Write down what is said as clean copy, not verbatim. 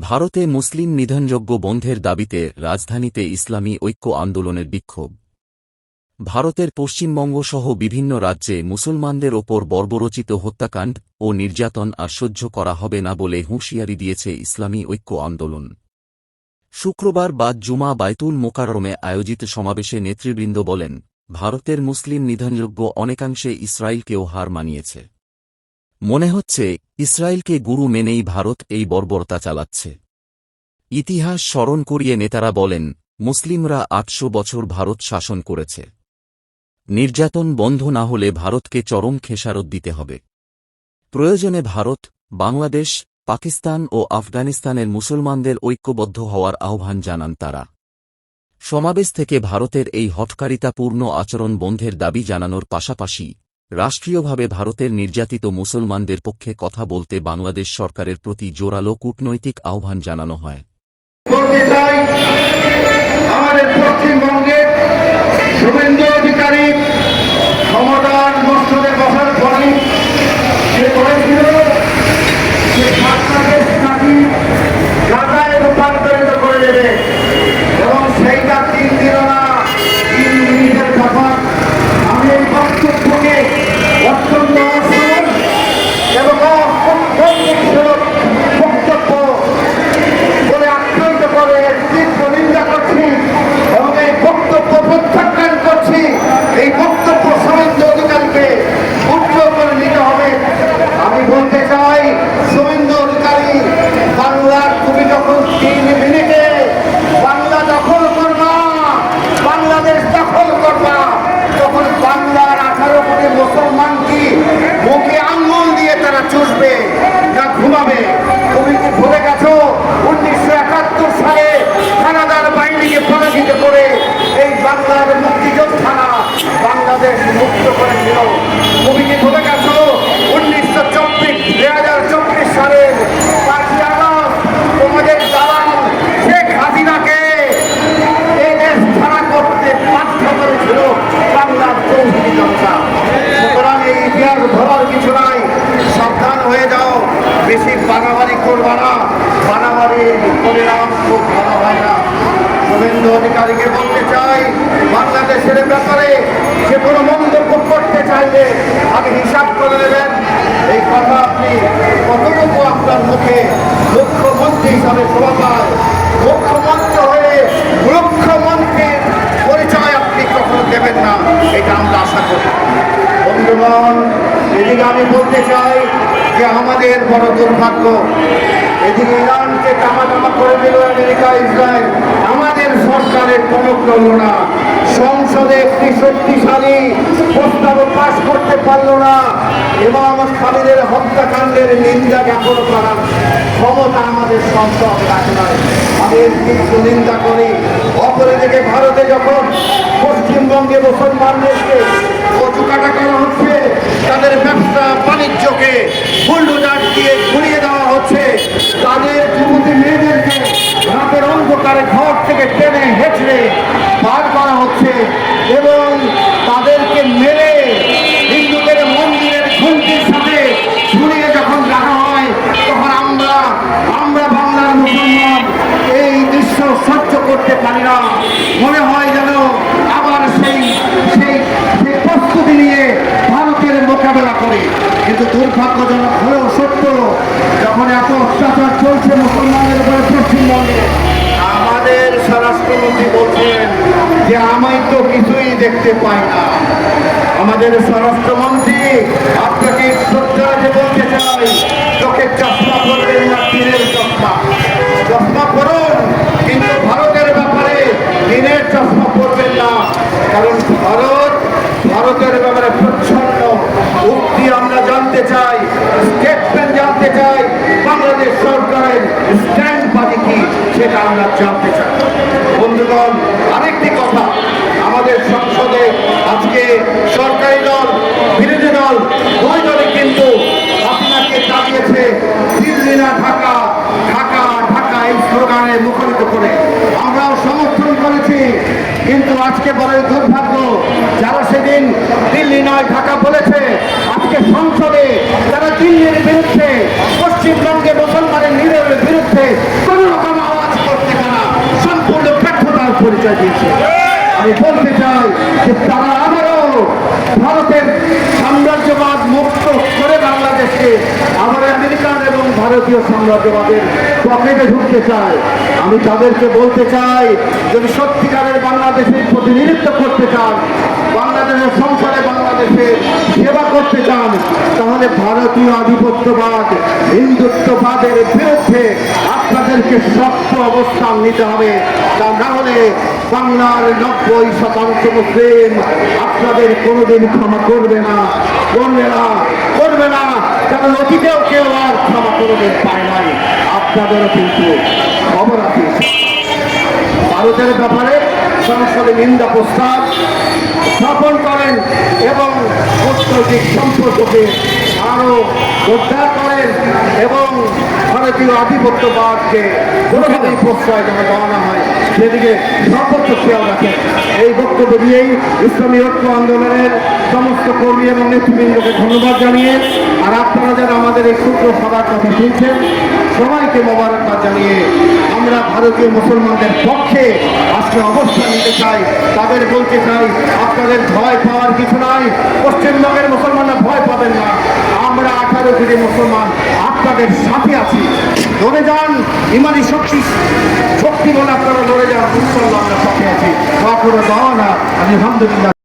ভারতে মুসলিম নিধনযোগ্য বন্ধের দাবিতে রাজধানীতে ইসলামী ঐক্য আন্দোলনের বিক্ষোভ। ভারতের পশ্চিমবঙ্গসহ বিভিন্ন রাজ্যে মুসলমানদের ওপর বর্বরোচিত হত্যাকাণ্ড ও নির্যাতন আর সহ্য করা হবে না বলে হুঁশিয়ারি দিয়েছে ইসলামী ঐক্য আন্দোলন। শুক্রবার বাদ জুমা বাইতুল মোকাররমে আয়োজিত সমাবেশে নেতৃবৃন্দ বলেন, ভারতের মুসলিম নিধনযোগ্য অনেকাংশে ইসরায়েলকেও হার মানিয়েছে। মনে হচ্ছে ইসরায়েলকে গুরু মেনেই ভারত এই বর্বরতা চালাচ্ছে। ইতিহাস স্মরণ করিয়ে নেতারা বলেন, মুসলিমরা ৮০০ বছর ভারত শাসন করেছে। নির্যাতন বন্ধ না হলে ভারতকে চরম খেসারত দিতে হবে। প্রয়োজনে ভারত, বাংলাদেশ, পাকিস্তান ও আফগানিস্তানের মুসলমানদের ঐক্যবদ্ধ হওয়ার আহ্বান জানান তারা। সমাবেশ থেকে ভারতের এই হঠকারিতাপূর্ণ আচরণ বন্ধের দাবি জানানোর পাশাপাশি রাষ্ট্রীয়ভাবে ভারতের নির্যাতিত মুসলমানদের পক্ষে কথা বলতে বাংলাদেশ সরকারের প্রতি জোরালো কূটনৈতিক আহ্বান জানানো হয়। আমাদের পশ্চিমবঙ্গে শুভেন্দু অধিকারী ক্ষমতার মস্তদে বসার পরে সে বলেছিল যে বাংলাদেশ নাকি গাজায় রূপান্তরিত করে দেবে, এবং সেইটা 3 দিন না 3 মিনিটের ব্যাপার। আমি এই বক্তব্যকে অত্যন্ত অসম এবং বক্তব্য বলে আখ্যায়িত করে তীব্র নিন্দা করছি এবং এই বক্তব্য প্রত্যাখ্যান করছি। এই বক্তব্য শুভেন্দু অধিকারীকে উজ্জ্বল করে নিতে হবে। আমি বলতে চাই, শুভেন্দু অধিকারী, বাংলার তুমি যখন 3 মিনিটে বাংলা দখল করবা, বাংলাদেশ দখল করবা, তখন বাংলার 18 কোটি মুসলমান কি মুখে আঙ্গুল দিয়ে তারা চুষবে না ঘুমাবে? তুমি কি ভুলে গেছো 1971 সালে কানাডার বাহিনীকে পরাজিত করে এই বাংলার মুক্তিযোদ্ধারা বাংলাদেশ মুক্ত করে দিল? তুমি কি ভুলে গেছো 2024 সালের 5ই আগস্ট তোমাদের দালাল শেখ হাসিনাকে এই দেশ ছাড়া করতে বাধ্য করেছিল বাংলার চৌধুরী জনতা? সুতরাং এই ইতিহাস ভোলার কিছু নাই, সাবধান হয়ে যাও, বেশি বাড়াবাড়ি করবা না, বাড়াবাড়ির পরিণাম খুব ভালো হয় না। শুভেন্দু অধিকারীকে বলতে চাই, বাংলাদেশের ব্যাপারে যে কোনো মন্তব্য করতে চাইলে আগে হিসাব করে নেবেন এই কথা আপনি কতটুকু আপনার মুখে মুখ্যমন্ত্রী হিসাবে শোভা পায়। মুখ্যমন্ত্রী হয়ে মুখ্যমন্ত্রীর পরিচয় আপনি কখনো দেবেন না, এটা আমরা আশা করি। বন্ধুগণ, এদিকে আমি বলতে চাই যে আমাদের বড় দুর্ভাগ্য, এদিকে ইরানকে টামাটামা করে দিল আমেরিকা, ইসরায়েল, আমাদের সরকারের কোনো করল না, সংসদে একটি শক্তিশালী প্রস্তাব পাশ করতে পারল না, ইমাম খালিদের হত্যাকাণ্ডের নিন্দা জ্ঞাপন করার ক্ষমতা আমাদের সংসদ রাখে নাই। আমি এর তীব্র নিন্দা করি। অপরদিকে ভারতে যখন পশ্চিমবঙ্গে মুসলমানদেরকে কচুকাটা করা হচ্ছে, তাদের ব্যবসা বাণিজ্যকে বুলডোজার দিয়ে ঘুরিয়ে দেওয়া হচ্ছে, তাদের যুবতী মেয়েদেরকে রাতের অন্ধকারে ঘর থেকে টেনে হেঁচড়ে বার করা হচ্ছে এবং তাদেরকে মেরে হিন্দুদের মন্দিরের ঘণ্টির সাথে ঝুলিয়ে যখন রাখা হয়, তখন আমরা বাংলার মুসলমান এই দৃশ্য সহ্য করতে পারি না। মনে হয় যেন আবার সেই প্রস্তুতি নিয়ে ভারতের মোকাবেলা করি। কিন্তু দুর্ভাগ্যজনক হলেও সত্য, যখন এত অত্যাচার চলছে মুসলমানদের উপরে পশ্চিমবঙ্গে, আমাদের স্বরাষ্ট্রমন্ত্রী বলছেন যে আমি তো কিছুই দেখতে পাই না। আমাদের স্বরাষ্ট্রমন্ত্রী, আপনাকে শ্রদ্ধা বলতে চাই, চোখের চশমা করবেন না, দিনের চশমা করুন, কিন্তু ভারতের ব্যাপারে দিনের চশমা পড়বেন না। কারণ ভারতের ব্যাপারে প্রচ্ছন্ন উক্তি আমরা জানতে চাই, স্টেটমেন্ট জানতে চাই, বাংলাদেশ সরকারের স্ট্যান্ড বাজি কি সেটা আমরা জানতে চাই। বন্ধুগণ, আরেকটি কথা, আমাদের সংসদে আজকে সরকারি দল, বিরোধী দল, 2 দলে কিন্তু আপনাকে দাঁড়িয়েছে দিল্লি না ঢাকা, ঢাকা ঢাকা এই স্লোগানে মুখরিত করে। আমরাও সমর্থন করেছি, কিন্তু আজকে বড় দুর্ভাগ্য, যারা সেদিন দিল্লি নয় ঢাকা বলেছে, আজকে সংসদে যারা দিল্লির বিরুদ্ধে, পশ্চিমবঙ্গে মুসলমানের বিরুদ্ধে কোনো পরিচয় দিয়েছে। আমি বলতে চাই যে তারা আবারও ভারতের সাম্রাজ্যবাদ মুক্ত করে বাংলাদেশকে আবার আমেরিকান এবং ভারতীয় সাম্রাজ্যবাদের পকেটে ঢুকতে চায়। আমি তাদেরকে বলতে চাই, যদি সত্যিকারের বাংলাদেশের প্রতিনিধিত্ব করতে চান, বাংলাদেশের সংসদে বাংলাদেশের সেবা করতে চান, তাহলে ভারতীয় আধিপত্যবাদ হিন্দুত্ববাদের বিরুদ্ধে আপনাদেরকে শক্ত অবস্থান নিতে হবে। তা না হলে বাংলার 90% মুসলিম আপনাদের কোনোদিন ক্ষমা করবে না, করবে না। কারণ অতীতেও কেউ আর ক্ষমা কোনোদিন পায় নাই। আপনাদেরও কিন্তু খবর আছে। ভারতের ব্যাপারে সংসদে নিন্দা প্রস্তাব স্থাপন করেন এবং কূটনৈতিক সম্পর্ককে আরো উদ্ধার করেন এবং ভারতীয় আধিপত্যবাদকে কোনোভাবেই প্রশ্রয় যেন দেওয়া না হয় সেদিকে সর্বোচ্চ খেয়াল রাখেন। এই বক্তব্য দিয়েই ইসলামী ঐক্য আন্দোলনের সমস্ত কর্মী এবং নেতৃবৃন্দকে ধন্যবাদ জানিয়ে, আর আপনারা যারা আমাদের এই ক্ষুদ্র সভার কথা শুনছেন সবাইকে মোবারকবাদ জানিয়ে আমরা ভারতীয় মুসলমানদের পক্ষে আজকে অবস্থান নিতে চাই। তাদের বলতে চাই, আপনাদের ভয় পাওয়ার কিছু নাই। পশ্চিমবঙ্গের মুসলমানরা ভয় পাবেন না। আমরা 18 কোটি মুসলমান আপনাদের সাথে আছি। লড়ে যান, ইমানি শক্তি বলে আপনারা লড়ে যান। ইনশাআল্লাহ আমরা সাথে আছি। আলহামদুলিল্লাহ।